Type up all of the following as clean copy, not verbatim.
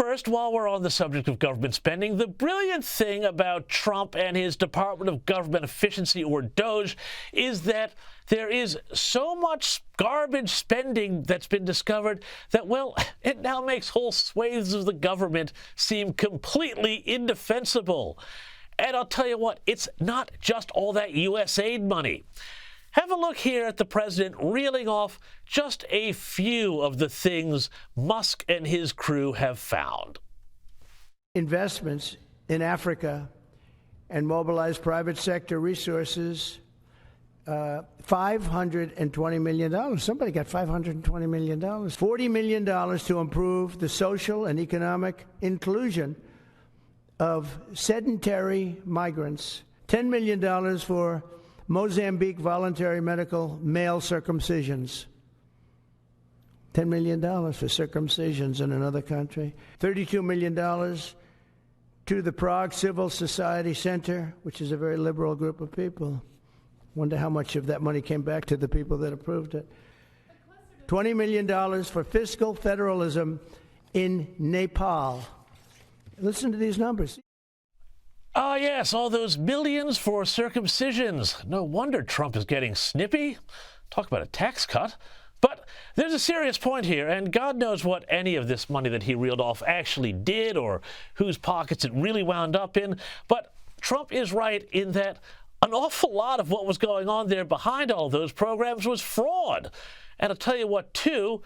first, while we're on the subject of government spending, the brilliant thing about Trump and his Department of Government Efficiency, or DOGE, is that there is so much garbage spending that's been discovered that, well, it now makes whole swathes of the government seem completely indefensible. And I'll tell you what, it's not just all that U.S. aid money. Have a look here at the president reeling off just a few of the things Musk and his crew have found. Investments in Africa and mobilize private sector resources, $520 million. Somebody got $520 million. $40 million to improve the social and economic inclusion of sedentary migrants. $10 million for Mozambique voluntary medical male circumcisions. $10 million for circumcisions in another country. $32 million to the Prague Civil Society Center, which is a very liberal group of people. Wonder how much of that money came back to the people that approved it. $20 million for fiscal federalism in Nepal. Listen to these numbers. Ah, yes, all those millions for circumcisions. No wonder Trump is getting snippy. Talk about a tax cut. But there's a serious point here, and God knows what any of this money that he reeled off actually did or whose pockets it really wound up in. But Trump is right in that an awful lot of what was going on there behind all those programs was fraud. And I'll tell you what, too,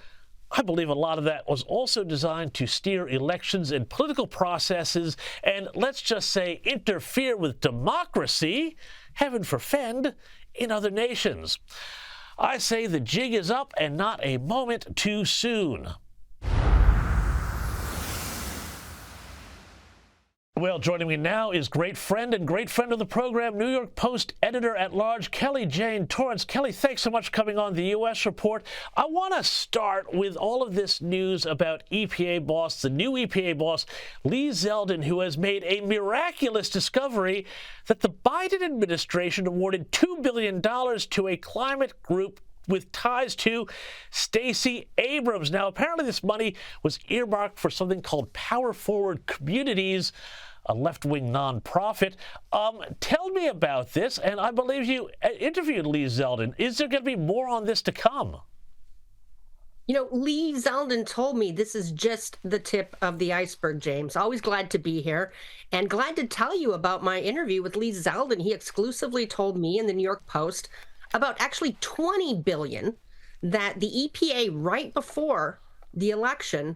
I believe a lot of that was also designed to steer elections and political processes and, let's just say, interfere with democracy, heaven forfend, in other nations. I say the jig is up and not a moment too soon. Well, joining me now is great friend of the program, New York Post editor-at-large Kelly Jane Torrance. Kelly, thanks so much for coming on the U.S. Report. I want to start with all of this news about EPA boss, the new EPA boss, Lee Zeldin, who has made a miraculous discovery that the Biden administration awarded $2 billion to a climate group with ties to Stacey Abrams. Now, apparently this money was earmarked for something called Power Forward Communities, a left-wing nonprofit. Tell me about this, and I believe you interviewed Lee Zeldin. Is there going to be more on this to come? You know, Lee Zeldin told me this is just the tip of the iceberg, James. Always glad to be here and glad to tell you about my interview with Lee Zeldin. He exclusively told me in the New York Post about actually $20 billion that the EPA, right before the election,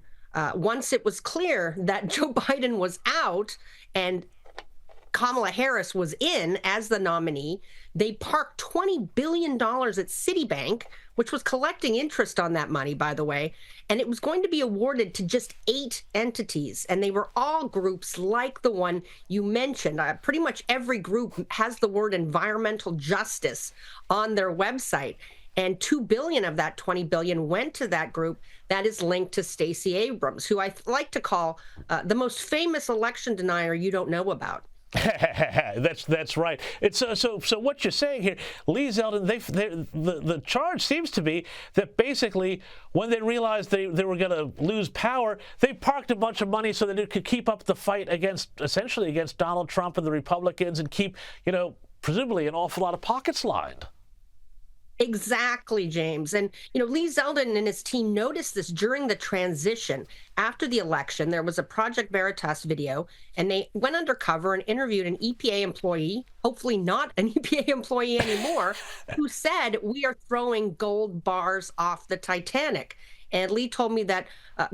once it was clear that Joe Biden was out and Kamala Harris was in as the nominee, they parked $20 billion at Citibank, which was collecting interest on that money, by the way, and it was going to be awarded to just 8 entities, and they were all groups like the one you mentioned. Pretty much every group has the word environmental justice on their website, and $2 billion of that $20 billion went to that group that is linked to Stacey Abrams, who I like to call the most famous election denier you don't know about. That's right. It's so what you're saying here, Lee Zeldin, the charge seems to be that basically when they realized they were going to lose power, they parked a bunch of money so that it could keep up the fight essentially against Donald Trump and the Republicans and keep, presumably an awful lot of pockets lined. Exactly, James. And, Lee Zeldin and his team noticed this during the transition. After the election, there was a Project Veritas video, and they went undercover and interviewed an EPA employee, hopefully not an EPA employee anymore, who said, "We are throwing gold bars off the Titanic." And Lee told me that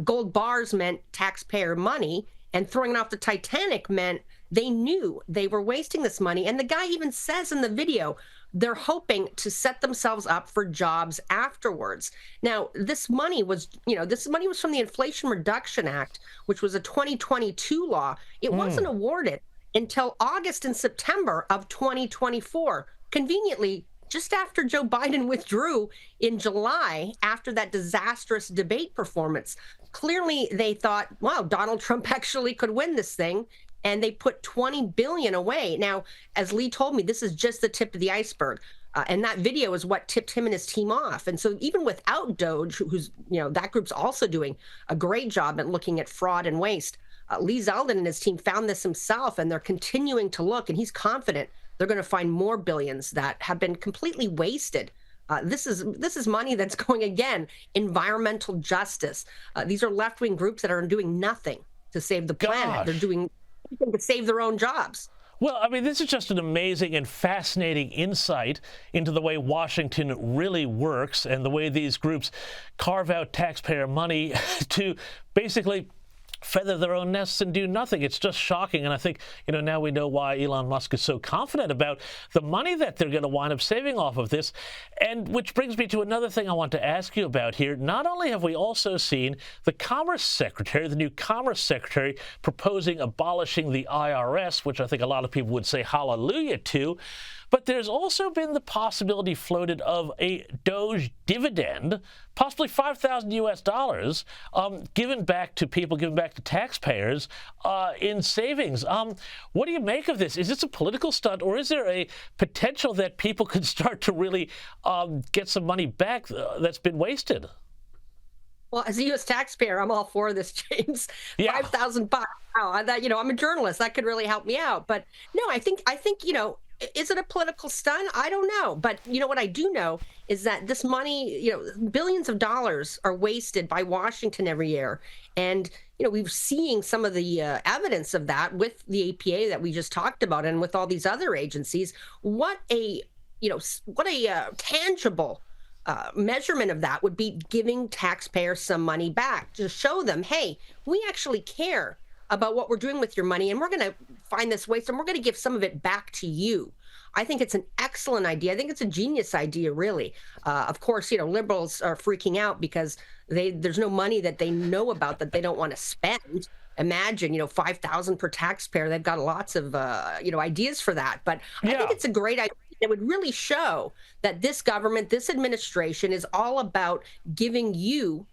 gold bars meant taxpayer money, and throwing it off the Titanic meant they knew they were wasting this money. And the guy even says in the video, they're hoping to set themselves up for jobs afterwards. Now, this money was from the Inflation Reduction Act, which was a 2022 law. It wasn't awarded until August and September of 2024. Conveniently, just after Joe Biden withdrew in July after that disastrous debate performance. Clearly, they thought, wow, Donald Trump actually could win this thing. And they put $20 billion away. Now, as Lee told me, this is just the tip of the iceberg. And that video is what tipped him and his team off. And so even without Doge, who's, that group's also doing a great job at looking at fraud and waste, Lee Zeldin and his team found this himself, and they're continuing to look, and he's confident they're going to find more billions that have been completely wasted. This is money that's going, again, environmental justice. These are left-wing groups that are doing nothing to save the planet. Gosh. They're doing nothing to save their own jobs. Well, I mean, this is just an amazing and fascinating insight into the way Washington really works and the way these groups carve out taxpayer money to basically feather their own nests and do nothing. It's just shocking. And I think, now we know why Elon Musk is so confident about the money that they're going to wind up saving off of this. And which brings me to another thing I want to ask you about here. Not only have we also seen the Commerce Secretary, the new Commerce Secretary, proposing abolishing the IRS, which I think a lot of people would say hallelujah to, but there's also been the possibility floated of a Doge dividend, possibly $5,000 given back to people, given back to taxpayers in savings. What do you make of this? Is this a political stunt, or is there a potential that people could start to really get some money back that's been wasted? Well, as a U.S. taxpayer, I'm all for this, James. Yeah. $5,000. Wow, I'm a journalist. That could really help me out. But no, I think is it a political stunt? I don't know. But what I do know is that this money, billions of dollars are wasted by Washington every year. And, we've seen some of the evidence of that with the APA that we just talked about and with all these other agencies. What a tangible measurement of that would be giving taxpayers some money back to show them, hey, we actually care about what we're doing with your money, and we're going to find this waste, and we're going to give some of it back to you. I think it's an excellent idea. I think it's a genius idea, really. Of course, liberals are freaking out because there's no money that they know about that they don't want to spend. Imagine, $5,000 per taxpayer. They've got lots of, ideas for that. But I think it's a great idea. It would really show that this government, this administration is all about giving you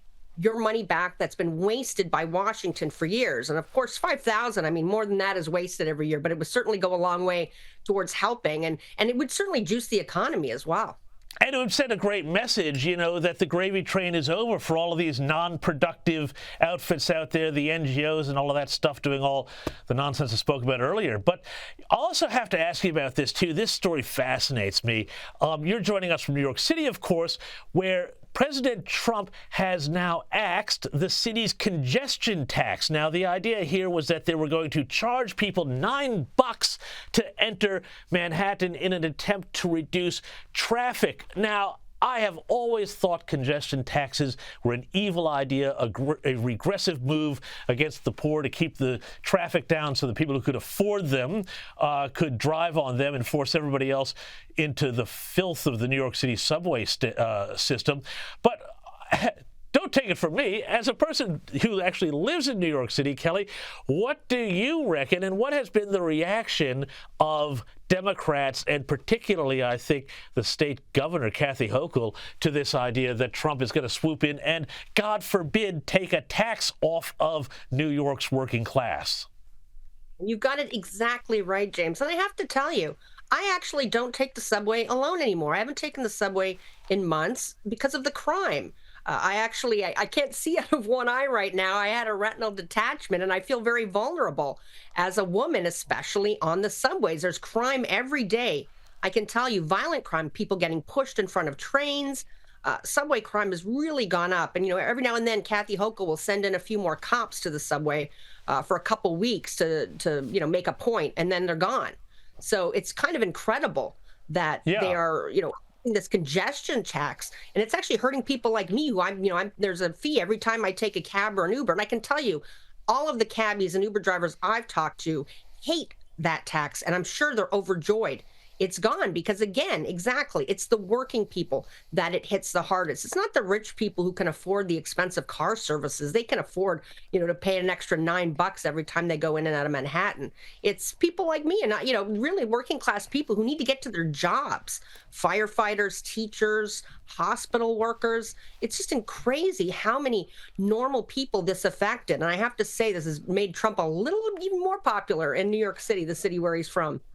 your money back that's been wasted by Washington for years. And of course, 5,000, more than that is wasted every year, but it would certainly go a long way towards helping. And it would certainly juice the economy as well. And it would send a great message, that the gravy train is over for all of these non-productive outfits out there, the NGOs and all of that stuff doing all the nonsense I spoke about earlier. But I also have to ask you about this, too. This story fascinates me. You're joining us from New York City, of course, where President Trump has now axed the city's congestion tax. Now, the idea here was that they were going to charge people $9 to enter Manhattan in an attempt to reduce traffic. Now, I have always thought congestion taxes were an evil idea, a regressive move against the poor to keep the traffic down so the people who could afford them could drive on them and force everybody else into the filth of the New York City subway system. But don't take it from me. As a person who actually lives in New York City, Kelly, what do you reckon, and what has been the reaction of Democrats, and particularly, I think, the state governor, Kathy Hochul, to this idea that Trump is going to swoop in and, God forbid, take a tax off of New York's working class? You've got it exactly right, James. And I have to tell you, I actually don't take the subway alone anymore. I haven't taken the subway in months because of the crime. I can't see out of one eye right now. I had a retinal detachment, and I feel very vulnerable as a woman, especially on the subways. There's crime every day. I can tell you, violent crime, people getting pushed in front of trains. Subway crime has really gone up. And, every now and then, Kathy Hochul will send in a few more cops to the subway for a couple weeks to make a point, and then they're gone. So it's kind of incredible that they are, this congestion tax, and it's actually hurting people like me who there's a fee every time I take a cab or an Uber. And I can tell you, all of the cabbies and Uber drivers I've talked to hate that tax, and I'm sure they're overjoyed it's gone because, again, exactly, it's the working people that it hits the hardest. It's not the rich people who can afford the expensive car services. They can afford, to pay an extra $9 every time they go in and out of Manhattan. It's people like me and, really working class people who need to get to their jobs. Firefighters, teachers, hospital workers. It's just crazy how many normal people this affected. And I have to say, this has made Trump a little even more popular in New York City, the city where he's from.